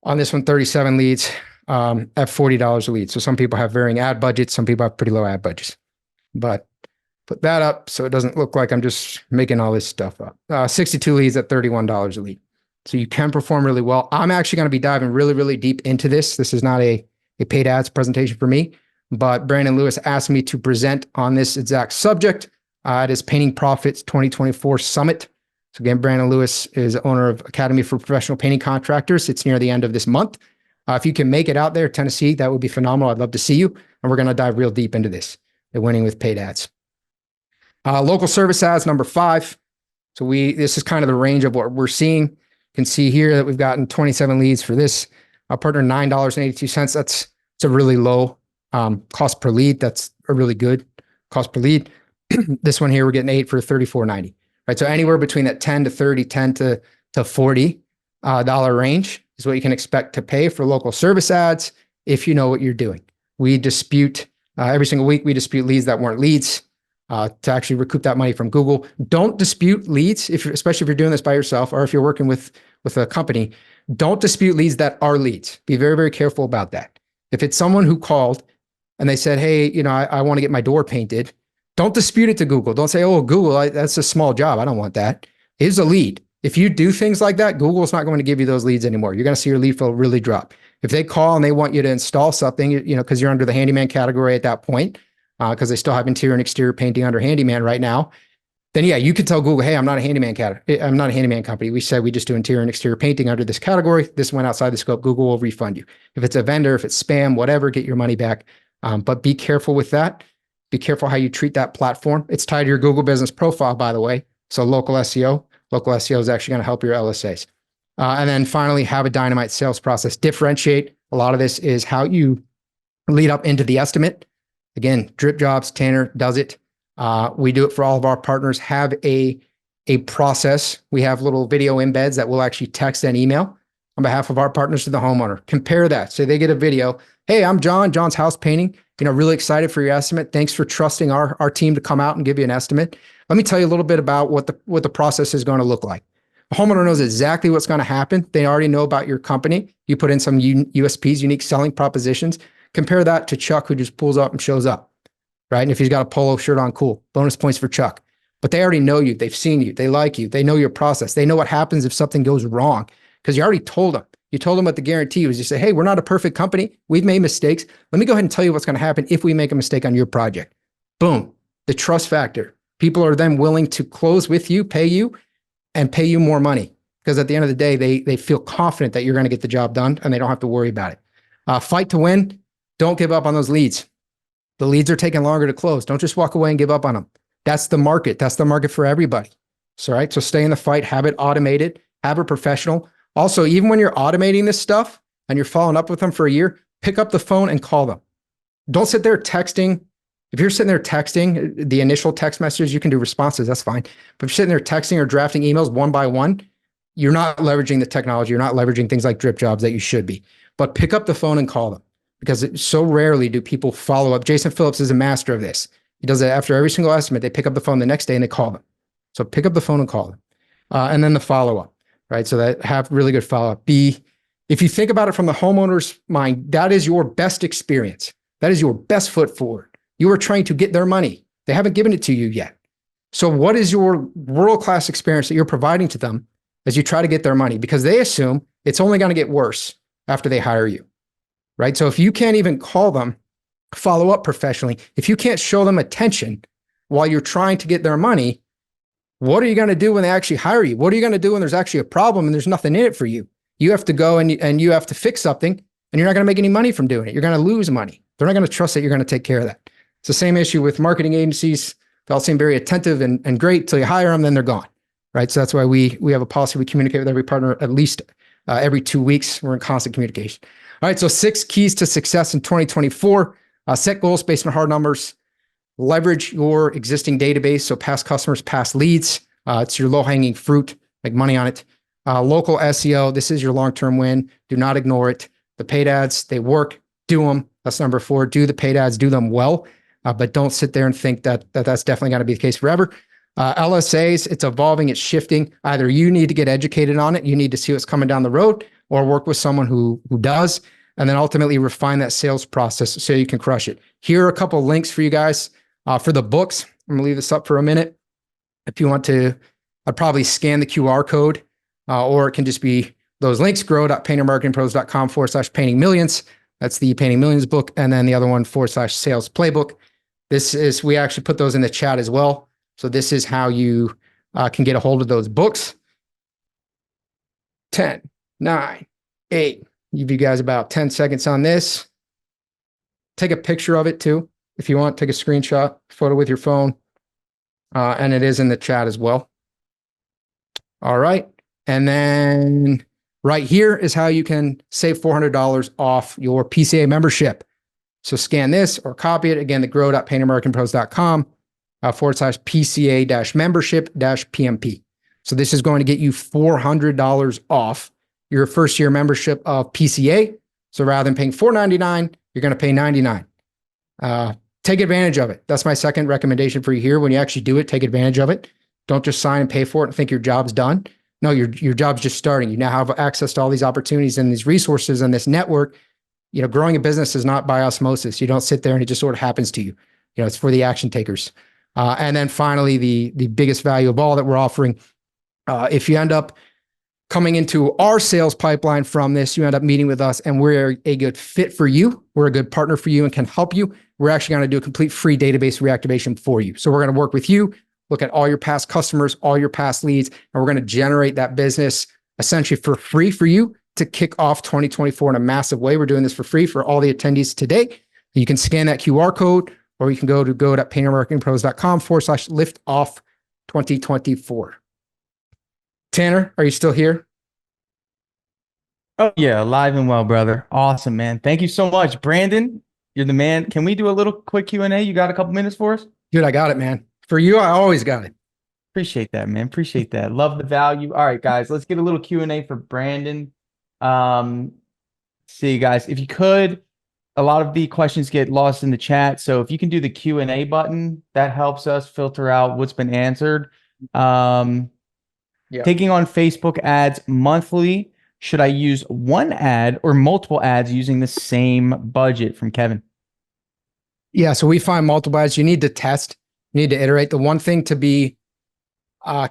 On this one, 37 leads at $40 a lead. So some people have varying ad budgets. Some people have pretty low ad budgets, but put that up so it doesn't look like I'm just making all this stuff up. 62 leads at $31 a lead. So you can perform really well. I'm actually going to be diving really, really deep into this. This is not a paid ads presentation for me, but Brandon Lewis asked me to present on this exact subject at his Painting Profits 2024 Summit. So again, Brandon Lewis is owner of Academy for Professional Painting Contractors. It's near the end of this month. If you can make it out there, Tennessee, that would be phenomenal. I'd love to see you. And we're going to dive real deep into this, the winning with paid ads. Local service ads, number 5. So this is kind of the range of what we're seeing. You can see here that we've gotten 27 leads for this. Our partner, $9.82. It's a really low cost per lead. That's a really good cost per lead. This one here, we're getting 8 for $34.90. Right. So anywhere between that 10 to 30, 10 to $40 dollar range is what you can expect to pay for local service ads if you know what you're doing. We dispute every single week. We dispute leads that weren't leads to actually recoup that money from Google. Don't dispute leads, especially if you're doing this by yourself or if you're working with a company. Don't dispute leads that are leads. Be very, very careful about that. If it's someone who called and they said, hey, I want to get my door painted, don't dispute it to Google. Don't say, oh, Google, that's a small job. I don't want that. It's a lead. If you do things like that, Google's not going to give you those leads anymore. You're going to see your lead flow really drop. If they call and they want you to install something, because you're under the handyman category at that point, because they still have interior and exterior painting under handyman right now, then yeah, you could tell Google, hey, I'm not a handyman company. We said we just do interior and exterior painting under this category. This went outside the scope. Google will refund you. If it's a vendor, if it's spam, whatever, get your money back. But be careful with that. Be careful how you treat that platform. It's tied to your Google business profile, by the way. So local SEO is actually going to help your LSAs. And then finally, have a dynamite sales process. Differentiate. A lot of this is how you lead up into the estimate. Again, Dripjobs, Tanner does it. We do it for all of our partners. Have a process. We have little video embeds that we'll actually text and email on behalf of our partners to the homeowner. Compare that. So they get a video. Hey, I'm John. John's house painting. Really excited for your estimate. Thanks for trusting our team to come out and give you an estimate. Let me tell you a little bit about what the process is going to look like. The homeowner knows exactly what's going to happen. They already know about your company. You put in some USPs, unique selling propositions. Compare that to Chuck, who just pulls up and shows up, right? And if he's got a polo shirt on, cool. Bonus points for Chuck. But they already know you. They've seen you. They like you. They know your process. They know what happens if something goes wrong because you already told them. You told them what the guarantee was. You say, hey, we're not a perfect company. We've made mistakes. Let me go ahead and tell you what's going to happen if we make a mistake on your project. Boom. The trust factor. People are then willing to close with you, pay you more money because at the end of the day, they feel confident that you're going to get the job done and they don't have to worry about it. Fight to win. Don't give up on those leads. The leads are taking longer to close. Don't just walk away and give up on them. That's the market. That's the market for everybody. So, right. So stay in the fight, have it automated, have it professional. Also, even when you're automating this stuff and you're following up with them for a year, pick up the phone and call them. Don't sit there texting. If you're sitting there texting the initial text messages, you can do responses. That's fine. But if you're sitting there texting or drafting emails one by one, you're not leveraging the technology. You're not leveraging things like Dripjobs that you should be. But pick up the phone and call them because so rarely do people follow up. Jason Phillips is a master of this. He does it after every single estimate. They pick up the phone the next day and they call them. So pick up the phone and call them. And then the follow-up. Right. So that have really good follow-up. If you think about it from the homeowner's mind, that is your best experience. That is your best foot forward. You are trying to get their money. They haven't given it to you yet. So what is your world-class experience that you're providing to them as you try to get their money? Because they assume it's only going to get worse after they hire you. Right. So if you can't even call them, follow up professionally, if you can't show them attention while you're trying to get their money, what are you going to do when they actually hire you? What are you going to do when there's actually a problem and there's nothing in it for you? You have to go and you have to fix something and you're not going to make any money from doing it. You're going to lose money. They're not going to trust that you're going to take care of that. It's the same issue with marketing agencies. They all seem very attentive and great till you hire them, then they're gone. Right. So that's why we have a policy. We communicate with every partner at least every 2 weeks. We're in constant communication. All right. So 6 keys to success in 2024. Set goals based on hard numbers. Leverage your existing database. So past customers, past leads. It's your low-hanging fruit. Make money on it. Local SEO. This is your long-term win. Do not ignore it. The paid ads, they work. Do them. That's number 4. Do the paid ads, do them well, but don't sit there and think that's definitely going to be the case forever. LSAs, it's evolving, it's shifting. Either you need to get educated on it, you need to see what's coming down the road, or work with someone who does, and then ultimately refine that sales process so you can crush it. Here are a couple of links for you guys for the books. I'm going to leave this up for a minute. If you want to, I'd probably scan the QR code, or it can just be those links, grow.paintermarketingpros.com/painting millions. That's the Painting Millions book. And then the other one /sales playbook. We actually put those in the chat as well. So this is how you can get a hold of those books. 10, 9, 8. Give you guys about 10 seconds on this. Take a picture of it too. If you want, take a screenshot, photo with your phone. And it is in the chat as well. All right. And then right here is how you can save $400 off your PCA membership. So scan this or copy it. Again, the grow.paintermarketingpros.com /PCA-membership-PMP. So this is going to get you $400 off your first year membership of PCA. So rather than paying $499, you're going to pay $99. Take advantage of it. That's my second recommendation for you here. When you actually do it, take advantage of it. Don't just sign and pay for it and think your job's done. No, your job's just starting. You now have access to all these opportunities and these resources and this network. You know, growing a business is not by osmosis. You don't sit there and it just sort of happens to you. You know, it's for the action takers. And then finally, the biggest value of all that we're offering, if you end up coming into our sales pipeline from this, you end up meeting with us and we're a good fit for you. We're a good partner for you and can help you. We're actually going to do a complete free database reactivation for you. So we're going to work with you, look at all your past customers, all your past leads, and we're going to generate that business essentially for free for you to kick off 2024 in a massive way. We're doing this for free for all the attendees today. You can scan that QR code, or you can go to go.paintermarketingpros.com /liftoff 2024. Tanner, are you still here? Oh yeah, alive and well, brother. Awesome, man. Thank you so much, Brandon. You're the man. Can we do a little quick Q&A? You got a couple minutes for us? Dude, I got it, man. For you, I always got it. Appreciate that, man. Appreciate that. Love the value. All right, guys, let's get a little Q&A for Brandon. See, guys, if you could, a lot of the questions get lost in the chat. So if you can do the Q&A button, that helps us filter out what's been answered. Taking on Facebook ads monthly, should I use one ad or multiple ads using the same budget? From Kevin. Yeah, so we find multiple ads. You need to test, you need to iterate. The one thing to be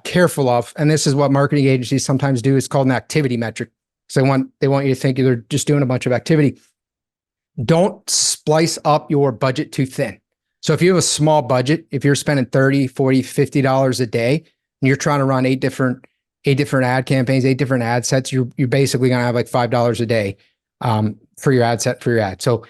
careful of, and this is what marketing agencies sometimes do, is called an activity metric. So they want you to think you're just doing a bunch of activity. Don't splice up your budget too thin. So if you have a small budget, if you're spending $30, $40, $50 a day, and you're trying to run eight different ad campaigns, 8 different ad sets, you're basically going to have like $5 a day for your ad set, for your ad. So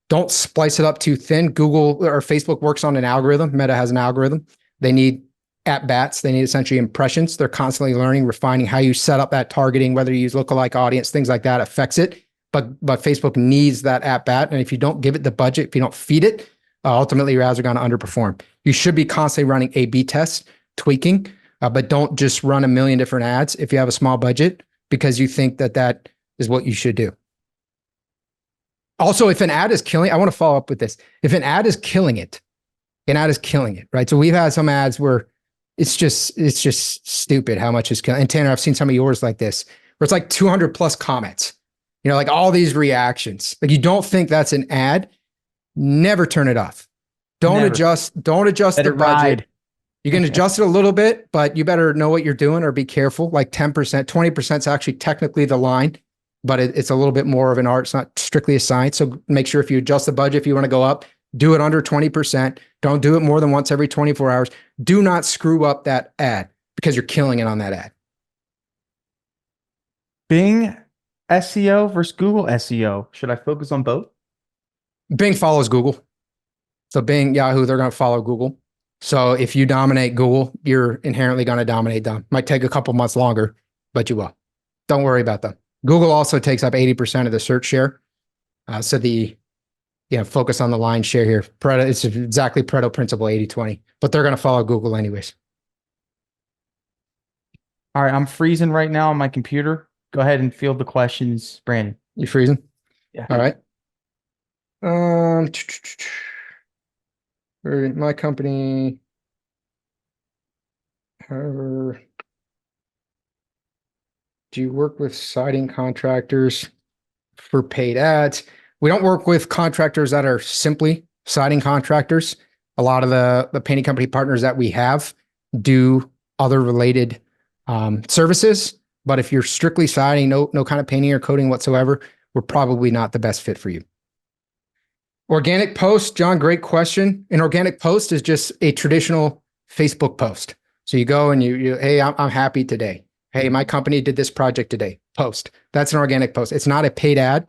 don't splice it up too thin. Google or Facebook works on an algorithm. Meta has an algorithm. They need at-bats. They need essentially impressions. They're constantly learning, refining how you set up that targeting, whether you use lookalike audience, things like that affects it. But Facebook needs that at-bat. And if you don't give it the budget, if you don't feed it, ultimately your ads are going to underperform. You should be constantly running A/B tests, tweaking, but don't just run a million different ads if you have a small budget because you think that is what you should do. Also, if an ad is killing, I want to follow up with this. If an ad is killing it, right? So we've had some ads where it's just stupid how much is killing. And Tanner, I've seen some of yours like this, where it's like 200 plus comments, you know, like all these reactions. Like you don't think that's an ad, never turn it off. Don't adjust the budget. Ride. You can adjust it a little bit, but you better know what you're doing or be careful. Like 10%, 20% is actually technically the line, but it's a little bit more of an art. It's not strictly a science. So make sure if you adjust the budget, if you want to go up, do it under 20%. Don't do it more than once every 24 hours. Do not screw up that ad because you're killing it on that ad. Bing SEO versus Google SEO. Should I focus on both? Bing follows Google. So Bing, Yahoo, they're going to follow Google. So if you dominate Google, you're inherently going to dominate them. Might take a couple months longer, but you will. Don't worry about them. Google also takes up 80% of the search share. So focus on the line share here. It's exactly Pareto principle, 80-20, but they're going to follow Google anyways. All right, I'm freezing right now on my computer. Go ahead and field the questions, Brandon. You freezing? Yeah. All right. Um, or my company, however, do you work with siding contractors for paid ads? We don't work with contractors that are simply siding contractors. A lot of the painting company partners that we have do other related services. But if you're strictly siding, no kind of painting or coating whatsoever, we're probably not the best fit for you. Organic post, John, great question. An organic post is just a traditional Facebook post. So you go and hey, I'm happy today. Hey, my company did this project today. Post. That's an organic post. It's not a paid ad.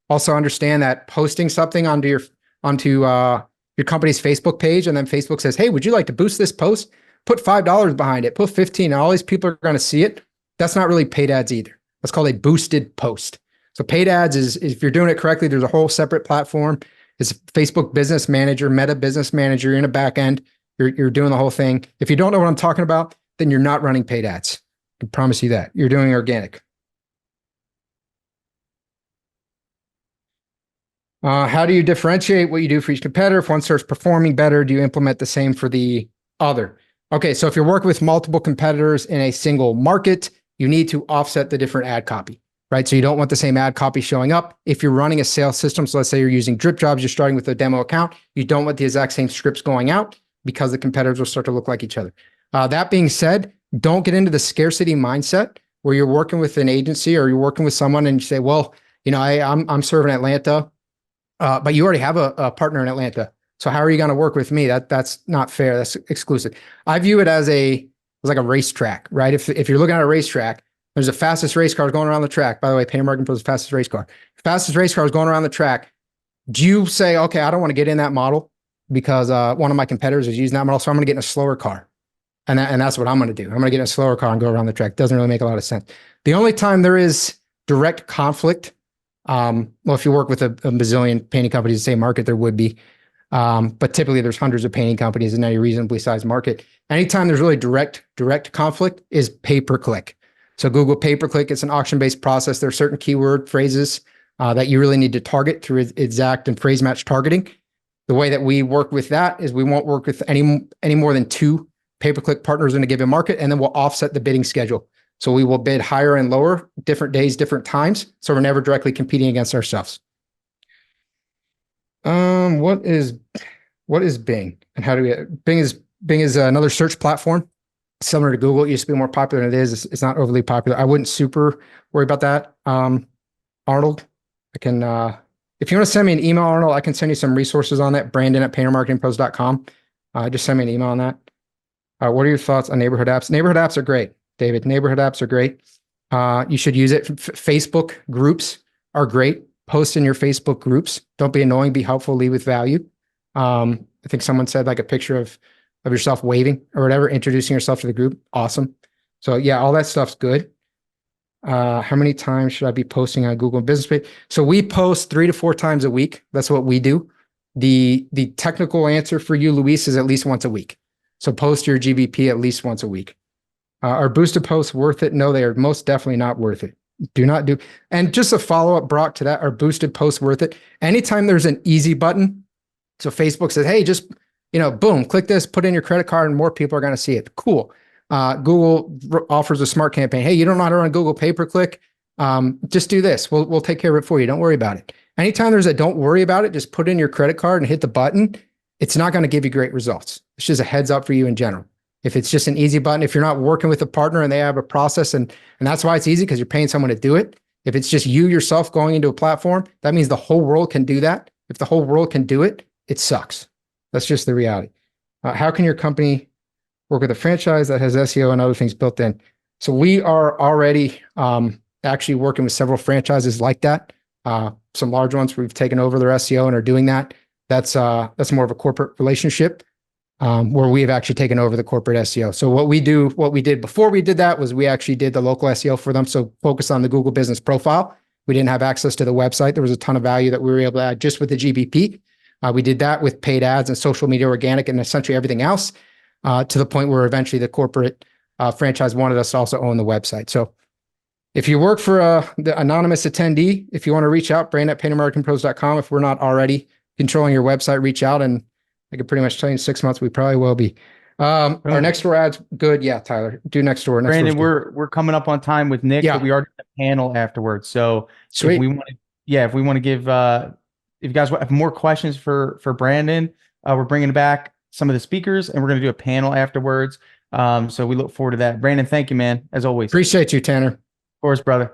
Also understand that posting something onto your company's Facebook page, and then Facebook says, hey, would you like to boost this post? Put $5 behind it, put 15, and all these people are going to see it. That's not really paid ads either. That's called a boosted post. So paid ads is, if you're doing it correctly, there's a whole separate platform. It's Facebook Business Manager, Meta Business Manager. You're in a back end. You're doing the whole thing. If you don't know what I'm talking about, then you're not running paid ads. I promise you that. You're doing organic. How do you differentiate what you do for each competitor? If one starts performing better, do you implement the same for the other? Okay, so if you're working with multiple competitors in a single market, you need to offset the different ad copy, right? So you don't want the same ad copy showing up. If you're running a sales system, so let's say you're using Dripjobs, you're starting with a demo account, you don't want the exact same scripts going out because the competitors will start to look like each other. That being said, don't get into the scarcity mindset where you're working with an agency or you're working with someone and you say, well, I'm serving Atlanta, but you already have a partner in Atlanta. So how are you going to work with me? That's not fair. That's exclusive. I view it as like a racetrack, right? If you're looking at a racetrack, there's the fastest race car going around the track. By the way, Painter Marketing Pro is the fastest race car. Fastest race car is going around the track. Do you say, okay, I don't want to get in that model because one of my competitors is using that model, so I'm going to get in a slower car. And that's what I'm going to do. I'm going to get in a slower car and go around the track. Doesn't really make a lot of sense. The only time there is direct conflict, well, if you work with a bazillion painting companies in the same market, there would be. But typically there's hundreds of painting companies in a reasonably sized market. Anytime there's really direct conflict is pay-per-click. So Google pay-per-click, it's an auction-based process. There are certain keyword phrases that you really need to target through exact and phrase match targeting. The way that we work with that is we won't work with any more than 2 pay-per-click partners in a given market, and then we'll offset the bidding schedule. So we will bid higher and lower, different days, different times. So we're never directly competing against ourselves. What is Bing, and how do we? Bing is another search platform similar to Google. It used to be more popular than it is. It's not overly popular. I wouldn't super worry about that. Arnold, I can if you want to send me an email, Arnold, I can send you some resources on that. Brandon@paintermarketingpros.com. Just send me an email on that. What are your thoughts on neighborhood apps? Neighborhood apps are great, David. Neighborhood apps are great. You should use it. Facebook groups are great. Post in your Facebook groups. Don't be annoying, be helpful, lead with value. I think someone said like a picture of yourself waving or whatever, introducing yourself to the group. Awesome. So yeah, all that stuff's good. How many times should I be posting on Google Business Page? So we post 3 to 4 times a week. That's what we do. The technical answer for you, Luis, is at least once a week. So post your GBP at least once a week. Are boosted posts worth it? No, they are most definitely not worth it. Do not do. And just a follow-up, Brock, to that, are boosted posts worth it? Anytime there's an easy button, so Facebook says, hey, just, boom, click this, put in your credit card, and more people are going to see it. Cool. Google offers a smart campaign. Hey, you don't know how to run Google pay-per-click? Just do this. We'll take care of it for you. Don't worry about it. Anytime there's a don't worry about it, just put in your credit card and hit the button. It's not going to give you great results. It's just a heads up for you in general. If it's just an easy button, if you're not working with a partner and they have a process, and that's why it's easy, because you're paying someone to do it. If it's just you yourself going into a platform, that means the whole world can do that. If the whole world can do it, it sucks. That's just the reality. How can your company work with a franchise that has SEO and other things built in? So we are already actually working with several franchises like that. Some large ones we've taken over their SEO and are doing that. That's more of a corporate relationship. Where we have actually taken over the corporate SEO. So what we did before we did that was we actually did the local SEO for them. So focus on the Google business profile. We didn't have access to the website. There was a ton of value that we were able to add just with the GBP. We did that with paid ads and social media organic and essentially everything else to the point where eventually the corporate franchise wanted us to also own the website. So if you work for the anonymous attendee, if you want to reach out, Brand@paintermarketingpros.com if we're not already controlling your website, reach out, and I could pretty much tell you in 6 months we probably will be. Our next door ads, good. Yeah, Tyler, do next door. Next Brandon, door's we're coming up on time with Nick, Yeah. but we already have a panel afterwards. So Sweet. if we want to give, if you guys have more questions for Brandon, we're bringing back some of the speakers and we're going to do a panel afterwards. So we look forward to that. Brandon, thank you, man, as always. Appreciate you, Tanner. Of course, brother.